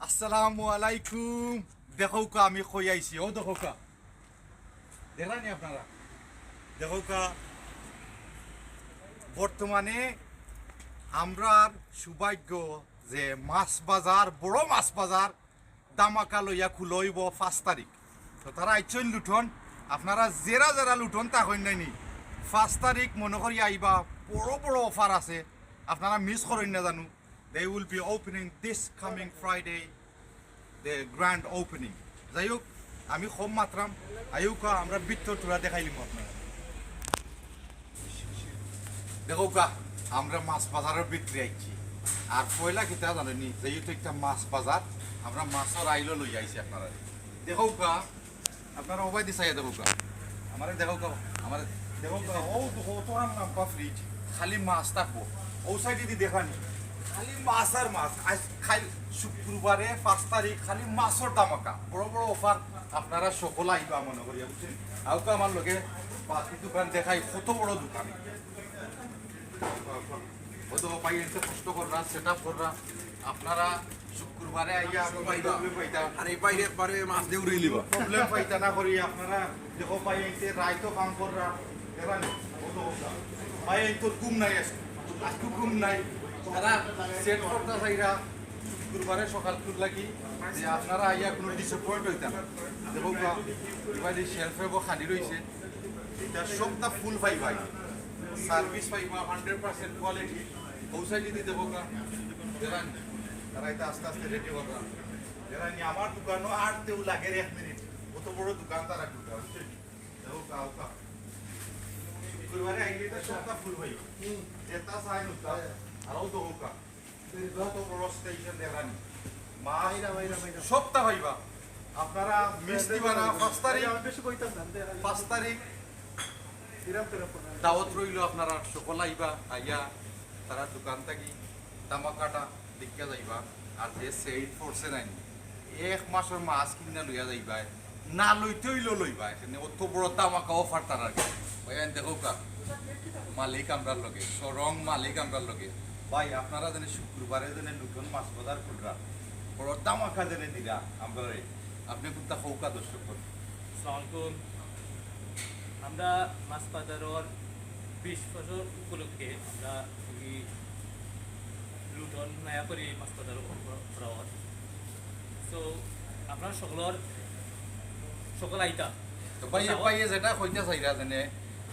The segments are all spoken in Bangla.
আসসালামু আলাইকুম। দেখো কা আমি কই আইছি, ও দেখো কা, দেখলানি আপনারা, দেখো কা বর্তমানে আমরার সৌভাগ্য যে মাছ বাজার, বড় মাছ বাজার দামাকা লইয়া খুলইব 5 তারিখ। তো তারা আইছেন লুঠন, আপনারা জেরা জেরা লুঠন তা হইন নাইনি 5 তারিখ মনে করি আইবা, বড় বড় অফার আছে, আপনারা মিস করেন না জানো। They will be opening this coming Friday, the grand opening. যাই হোক, আমি কম মাত্রাম আইউকা আমরা ভিতর তোরা দেখাইলিম আপনারা। দেখো কা আমরা মাছ বাজারের ভিতরে আইছি, আর পয়লা কিতা জানেনি, যেহেতু একটা মাছ বাজার আমরা মাছের আইলো লই আইছি আপনারা। দেখো কা আপনারা ওবাই দিছাই, দেখো কা আমারে, দেখো কা আমারে, দেখো কা ও দেখো তো নাম পা ফ্রিজ খালি মাছ থাকবো, ও সাইডে দি দেখানি খালি মাছ আর মাছ। আজ খালি শুক্রবারে 5 তারিখ খালি মাছের দামাকা, বড় বড় অফার, আপনারা সকল আইবা মনে করিয়া বুঝছেন। আউকা আমার লগে বাকি দোকান দেখাই, কত বড় দোকান কত পাই এতে কষ্ট কররা, সেট আপ কররা, আপনারা শুক্রবারে আইয়া পাইবা পাইতা, আর এই বাইরে পারে মাছ দিয়ে উড়িয়ে লিবা প্রবলেম পাইতা না করি আপনারা। দেখো পাই এতে রাইতো কাম কররা, দেখেন কত পাই এই তোর ঘুম নাই, আজকে ঘুম নাই, তারা সেট করতে চাইরা শুক্রবারে সকাল লাগি যে আপনারা আইয়া কোনো ডিসঅ্যাপয়েন্ট হইতাম। দেখো এবার এই শেলফে খালি রয়েছে, এটা সবটা ফুল পাইবা, সার্ভিস পাইবা 100% কোয়ালিটি, পৌঁছাই দিতে দেবো কা দেখান। তারা এটা আস্তে আস্তে রেডি করলাম, দেখান আমার দোকানও আটতেও লাগে 1 মিনিট, কত বড় দোকান তারা ঢুকা বুঝছেন। দেখো কা শুক্রবারে আইলে এটা সবটা ফুল পাইবা, এটা সাইন হতা আরও দেখো কা কত বড় স্টেশন দেখানি, সপ্তাহ হইবা আপনারা মিস দিবা না। 5 তারিখ দাওয়াত রইল, আপনারা সকল আইবা, আইয়া তারা দোকান থাকি তামাকাটা দেখিয়া যাইবা। আর যে সেইট ফোর্সে নাই 1 মাসের মাছ কিনা লইয়া যাইবা, না লইতে হইলেও লইবা, এখানে অত বড় তামাকা অফার তারা দেখো কা মালিক আমরার লগে, সরং মালিক আমরার লগে। ভাই আপনারা যেন শুক্রবারে যেন নতুন মাছ বাজার খুলরা, বড় দামাকা যেন দিরা আমরা, আপনি কোনটা হৌকা দর্শক করুন। আসসালামাইকুম। আমরা মাছ বাজারের 20 বছর উপলক্ষে আমরা এই লুটন নয়া করে মাছ বাজার করা। সো আপনার সকল আইতা তো ভাইয়ে যেটা কইতে চাইরা যেনে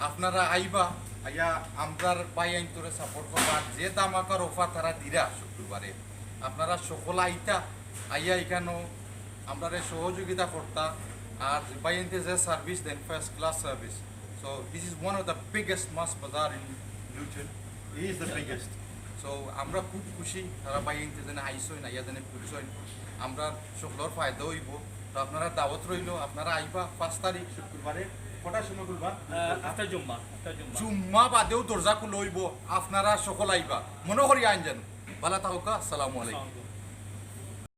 আপনারা আইবা, আইয়া আমরার ভাই আইন তোরে সাপোর্ট করবা, যে দামাকার অফার তারা দিরা শুক্রবারে, আপনারা সকল আইতা, আইয়া এখানেও আমরা সহযোগিতা করতা। আর ভাই আইনতে যে সার্ভিস দেন, first class service. So this is one of the biggest মাছ বাজার ইন লুটন, ই ইজ দ্য বিগেস্ট। সো আমরা খুব খুশি তারা ভাই আইনতে যেন আইসইন, আইয়া যেন খুঁজছেন, আমরা সকলের ফায়দা হইব। তো আপনারা দাওয়াত রইল, আপনারা আইবা 5 তারিখ শুক্রবারে, কটার সময় খুলবা? আফটার জুম্মা জুম্মা বাদেও দরজা খুলইব, আপনারা সকল আইবা, মনে করি আইন যেন ভালো থাকুকা। আসসালামু আলাইকুম।